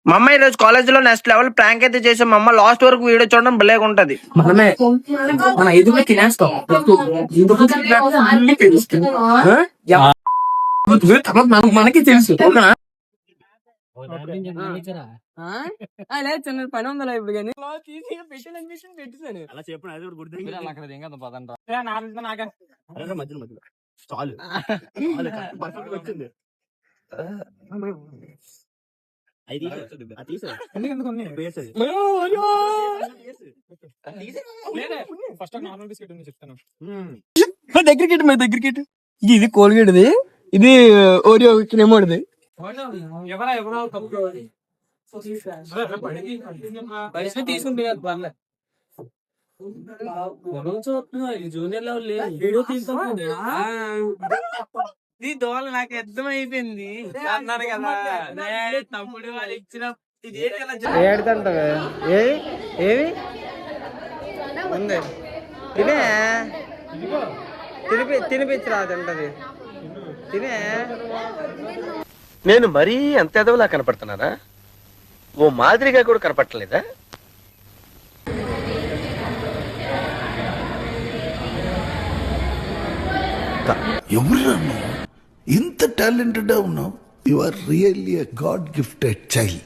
మా అమ్మ ఈరోజు కాలేజ్ లో నెక్స్ట్ లెవెల్ ప్రాంక్ అయితే చేసాం. మా అమ్మ లాస్ట్ వరకు వీడియో చూడడం భలేగా ఉంటది. మనమే మన ఎదుగులో తినేస్తాం అన్ని తెలుస్తుంది. తర్వాత మనకి తెలుసు. లేదు చిన్న పని ఉందా ఇప్పుడు కానీ పెట్టాను అలా చెప్పిన అది కూడా గుర్తు వచ్చింది. దగ్గరికి ఇది కోల్గేట్ది, ఇది ఓరియో క్రెమోడిది. తీసుకుంటే జూనియర్ దోళ నాకు అర్థమైపోయింది అన్నాను కదా. తమ్ముడు వాళ్ళు ఇచ్చిన ఏడుతంటవే ఏవి ఉంది తినే తినిపించరా తింటది తినే. నేను మరీ అంత ఎదవలా కనపడుతున్నానా? ఓ మాదిరిగా కూడా కనపడలేదా? ఎవరురా నువ్వు? ఇంత టాలెంటెడ్ ఉన్నావు. You are really a god gifted child.